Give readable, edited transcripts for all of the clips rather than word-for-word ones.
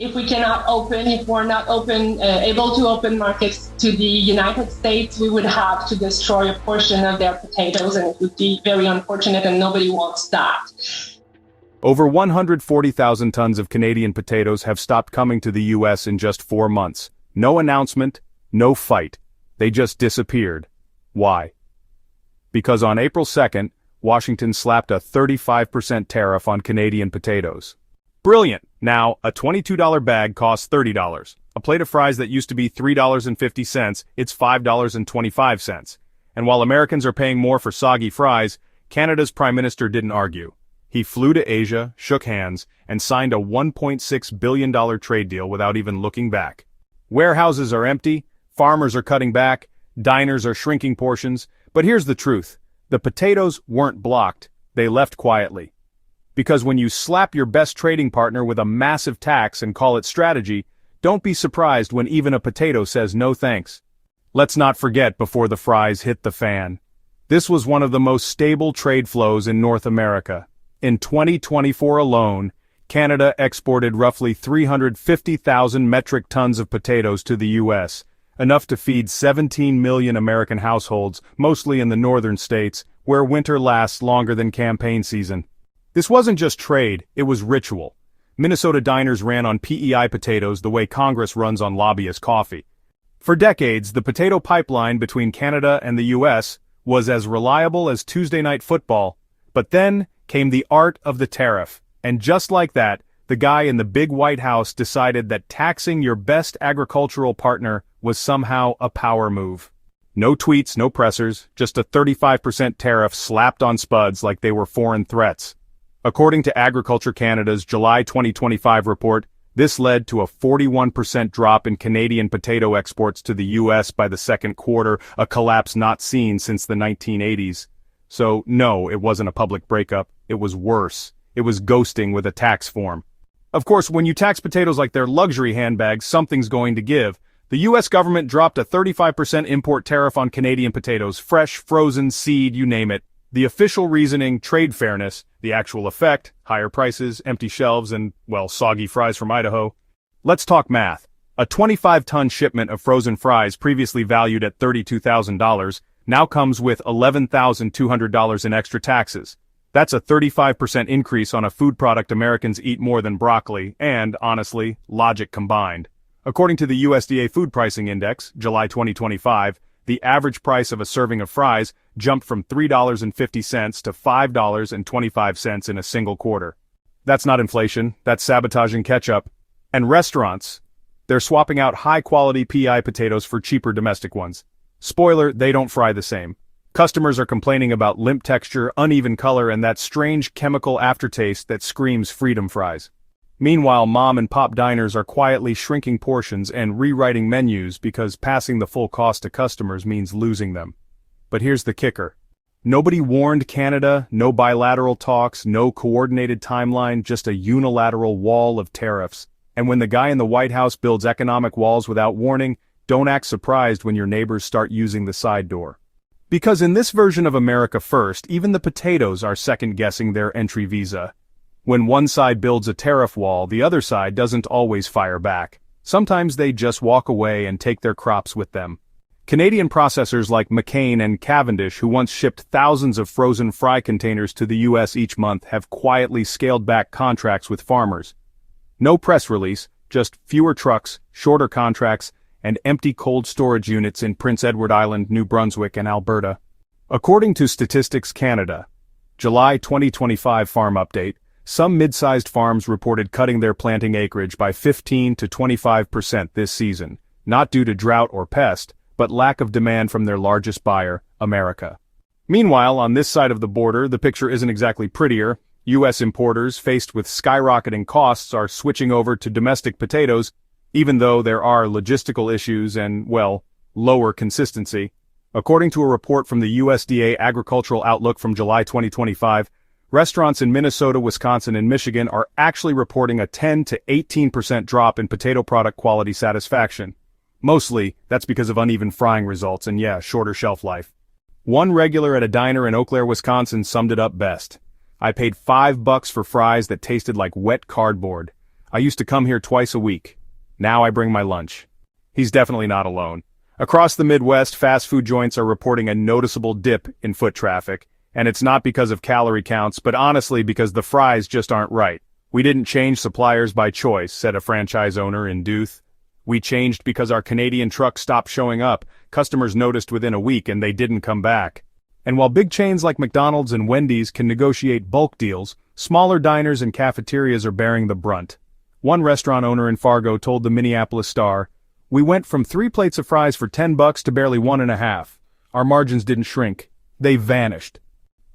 If we're not able to open markets to the United States, we would have to destroy a portion of their potatoes, and it would be very unfortunate, and nobody wants that. Over 140,000 tons of Canadian potatoes have stopped coming to the U.S. in just 4 months. No announcement, no fight. They just disappeared. Why? Because on April 2nd, Washington slapped a 35% tariff on Canadian potatoes. Brilliant! Now, a $22 bag costs $30. A plate of fries that used to be $3.50, it's $5.25. And while Americans are paying more for soggy fries, Canada's Prime Minister didn't argue. He flew to Asia, shook hands, and signed a $1.6 billion trade deal without even looking back. Warehouses are empty, farmers are cutting back, diners are shrinking portions, but here's the truth. The potatoes weren't blocked, they left quietly. Because when you slap your best trading partner with a massive tax and call it strategy, don't be surprised when even a potato says no thanks. Let's not forget before the fries hit the fan. This was one of the most stable trade flows in North America. In 2024 alone, Canada exported roughly 350,000 metric tons of potatoes to the U.S., enough to feed 17 million American households, mostly in the northern states, where winter lasts longer than campaign season. This wasn't just trade, it was ritual. Minnesota diners ran on PEI potatoes the way Congress runs on lobbyist coffee. For decades, the potato pipeline between Canada and the U.S. was as reliable as Tuesday night football. But then came the art of the tariff, and just like that, the guy in the big White House decided that taxing your best agricultural partner was somehow a power move. No tweets, no pressers, just a 35% tariff slapped on spuds like they were foreign threats. According to Agriculture Canada's July 2025 report, this led to a 41% drop in Canadian potato exports to the U.S. by the second quarter, a collapse not seen since the 1980s. So, no, it wasn't a public breakup, it was worse. It was ghosting with a tax form. Of course, when you tax potatoes like they're luxury handbags, something's going to give. The U.S. government dropped a 35% import tariff on Canadian potatoes, fresh, frozen, seed, you name it. The official reasoning, trade fairness. The actual effect, higher prices, empty shelves, and, well, soggy fries from Idaho. Let's talk math. A 25-ton shipment of frozen fries previously valued at $32,000 now comes with $11,200 in extra taxes. That's a 35% increase on a food product Americans eat more than broccoli, and, honestly, logic combined. According to the USDA Food Pricing Index, July 2025, the average price of a serving of fries jumped from $3.50 to $5.25 in a single quarter. That's not inflation, that's sabotaging ketchup. And restaurants, they're swapping out high-quality PI potatoes for cheaper domestic ones. Spoiler, they don't fry the same. Customers are complaining about limp texture, uneven color, and that strange chemical aftertaste that screams freedom fries. Meanwhile, mom and pop diners are quietly shrinking portions and rewriting menus because passing the full cost to customers means losing them. But here's the kicker. Nobody warned Canada, no bilateral talks, no coordinated timeline, just a unilateral wall of tariffs. And when the guy in the White House builds economic walls without warning, don't act surprised when your neighbors start using the side door. Because in this version of America First, even the potatoes are second-guessing their entry visa. When one side builds a tariff wall, the other side doesn't always fire back. Sometimes they just walk away and take their crops with them. Canadian processors like McCain and Cavendish, who once shipped thousands of frozen fry containers to the U.S. each month, have quietly scaled back contracts with farmers. No press release, just fewer trucks, shorter contracts, and empty cold storage units in Prince Edward Island, New Brunswick, and Alberta. According to Statistics Canada, July 2025 farm update, some mid-sized farms reported cutting their planting acreage by 15 to 25% this season, not due to drought or pest, but lack of demand from their largest buyer, America. Meanwhile, on this side of the border, the picture isn't exactly prettier. U.S. importers, faced with skyrocketing costs, are switching over to domestic potatoes, even though there are logistical issues and, well, lower consistency. According to a report from the USDA Agricultural Outlook from July 2025, restaurants in Minnesota, Wisconsin, and Michigan are actually reporting a 10 to 18% drop in potato product quality satisfaction. Mostly, that's because of uneven frying results and, yeah, shorter shelf life. One regular at a diner in Eau Claire, Wisconsin summed it up best. I paid $5 for fries that tasted like wet cardboard. I used to come here twice a week. Now I bring my lunch. He's definitely not alone. Across the Midwest, fast food joints are reporting a noticeable dip in foot traffic, and it's not because of calorie counts, but honestly because the fries just aren't right. "We didn't change suppliers by choice," said a franchise owner in Duluth. "We changed because our Canadian trucks stopped showing up. Customers noticed within a week and they didn't come back." And while big chains like McDonald's and Wendy's can negotiate bulk deals, smaller diners and cafeterias are bearing the brunt. One restaurant owner in Fargo told the Minneapolis Star, "We went from 3 plates of fries for $10 to barely 1.5. Our margins didn't shrink. They vanished."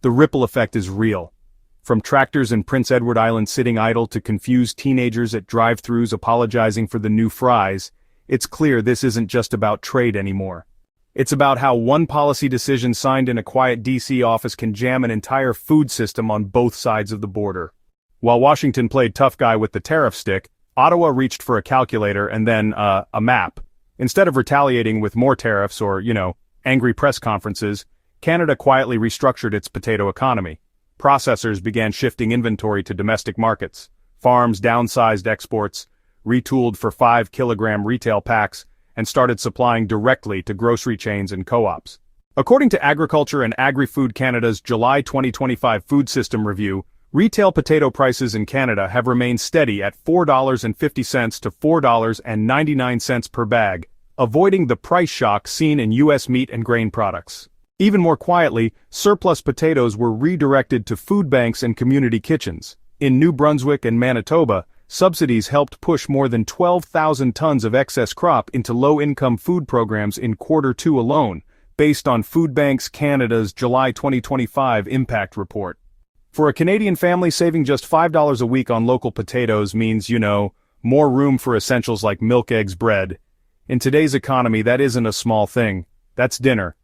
The ripple effect is real. From tractors in Prince Edward Island sitting idle to confused teenagers at drive-thrus apologizing for the new fries, it's clear this isn't just about trade anymore. It's about how one policy decision signed in a quiet DC office can jam an entire food system on both sides of the border. While Washington played tough guy with the tariff stick, Ottawa reached for a calculator and then, a map. Instead of retaliating with more tariffs or, angry press conferences, Canada quietly restructured its potato economy. Processors began shifting inventory to domestic markets. Farms downsized exports, retooled for 5-kilogram retail packs, and started supplying directly to grocery chains and co-ops. According to Agriculture and Agri-Food Canada's July 2025 Food System Review, retail potato prices in Canada have remained steady at $4.50 to $4.99 per bag, avoiding the price shock seen in U.S. meat and grain products. Even more quietly, surplus potatoes were redirected to food banks and community kitchens. In New Brunswick and Manitoba, subsidies helped push more than 12,000 tons of excess crop into low-income food programs in Q2 alone, based on Food Banks Canada's July 2025 Impact Report. For a Canadian family, saving just $5 a week on local potatoes means, more room for essentials like milk, eggs, bread. In today's economy, that isn't a small thing. That's dinner.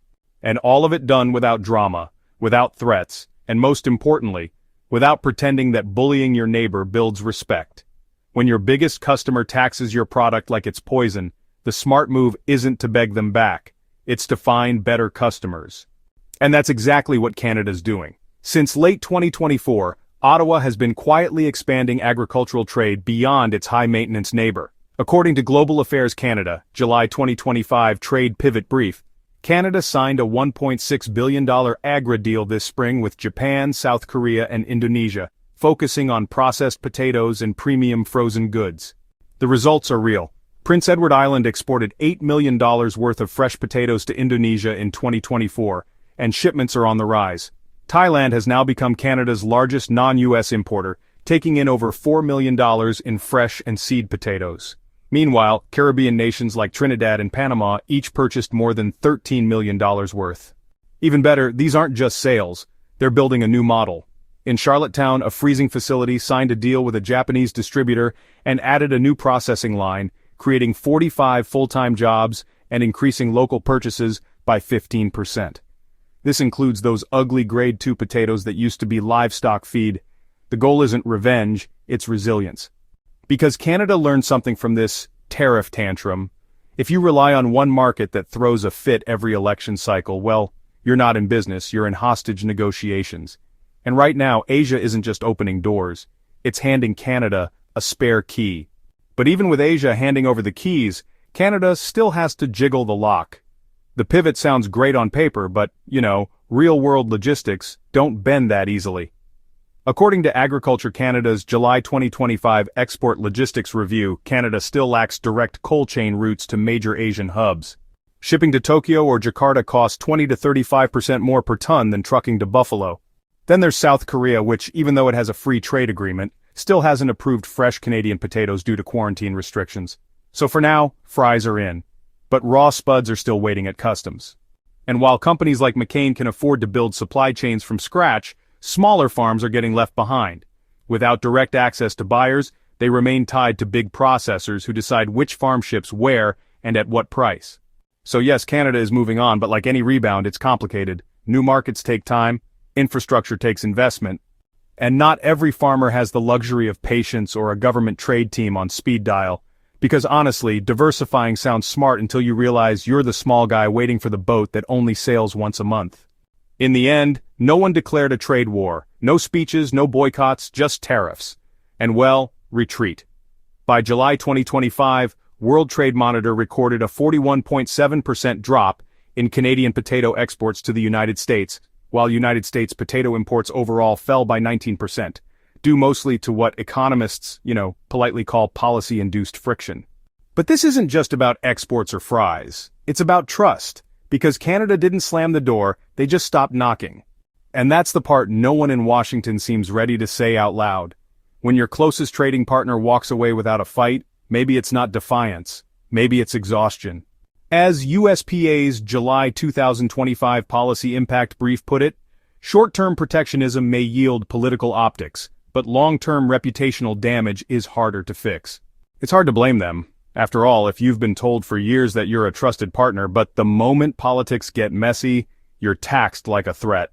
And all of it done without drama, without threats, and most importantly, without pretending that bullying your neighbor builds respect. When your biggest customer taxes your product like it's poison, the smart move isn't to beg them back, it's to find better customers. And that's exactly what Canada's doing. Since late 2024, Ottawa has been quietly expanding agricultural trade beyond its high-maintenance neighbor. According to Global Affairs Canada, July 2025 Trade Pivot Brief, Canada signed a $1.6 billion agri deal this spring with Japan, South Korea, and Indonesia, focusing on processed potatoes and premium frozen goods. The results are real. Prince Edward Island exported $8 million worth of fresh potatoes to Indonesia in 2024, and shipments are on the rise. Thailand has now become Canada's largest non-US importer, taking in over $4 million in fresh and seed potatoes. Meanwhile, Caribbean nations like Trinidad and Panama each purchased more than $13 million worth. Even better, these aren't just sales, they're building a new model. In Charlottetown, a freezing facility signed a deal with a Japanese distributor and added a new processing line, creating 45 full-time jobs and increasing local purchases by 15%. This includes those ugly grade 2 potatoes that used to be livestock feed. The goal isn't revenge, it's resilience. Because Canada learned something from this tariff tantrum. If you rely on one market that throws a fit every election cycle, well, you're not in business, you're in hostage negotiations. And right now, Asia isn't just opening doors, it's handing Canada a spare key. But even with Asia handing over the keys, Canada still has to jiggle the lock. The pivot sounds great on paper, but, real-world logistics don't bend that easily. According to Agriculture Canada's July 2025 Export Logistics Review, Canada still lacks direct cold chain routes to major Asian hubs. Shipping to Tokyo or Jakarta costs 20 to 35% more per ton than trucking to Buffalo. Then there's South Korea, which, even though it has a free trade agreement, still hasn't approved fresh Canadian potatoes due to quarantine restrictions. So for now, fries are in. But raw spuds are still waiting at customs. And while companies like McCain can afford to build supply chains from scratch, smaller farms are getting left behind. Without direct access to buyers, they remain tied to big processors who decide which farm ships where and at what price. So yes, Canada is moving on, but like any rebound, it's complicated. New markets take time, infrastructure takes investment, and not every farmer has the luxury of patience or a government trade team on speed dial. Because honestly, diversifying sounds smart until you realize you're the small guy waiting for the boat that only sails once a month. In the end, no one declared a trade war. No speeches, no boycotts, just tariffs. And well, retreat. By July 2025, World Trade Monitor recorded a 41.7% drop in Canadian potato exports to the United States, while United States potato imports overall fell by 19%, due mostly to what economists, politely call policy-induced friction. But this isn't just about exports or fries. It's about trust, because Canada didn't slam the door, they just stopped knocking. And that's the part no one in Washington seems ready to say out loud. When your closest trading partner walks away without a fight, maybe it's not defiance, maybe it's exhaustion. As USPA's July 2025 Policy Impact Brief put it, short-term protectionism may yield political optics, but long-term reputational damage is harder to fix. It's hard to blame them. After all, if you've been told for years that you're a trusted partner, but the moment politics get messy, you're taxed like a threat.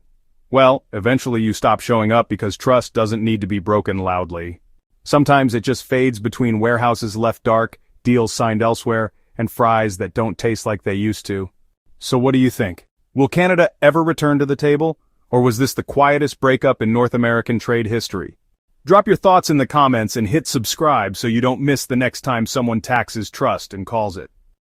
Well, eventually you stop showing up because trust doesn't need to be broken loudly. Sometimes it just fades between warehouses left dark, deals signed elsewhere, and fries that don't taste like they used to. So what do you think? Will Canada ever return to the table? Or was this the quietest breakup in North American trade history? Drop your thoughts in the comments and hit subscribe so you don't miss the next time someone taxes trust and calls it.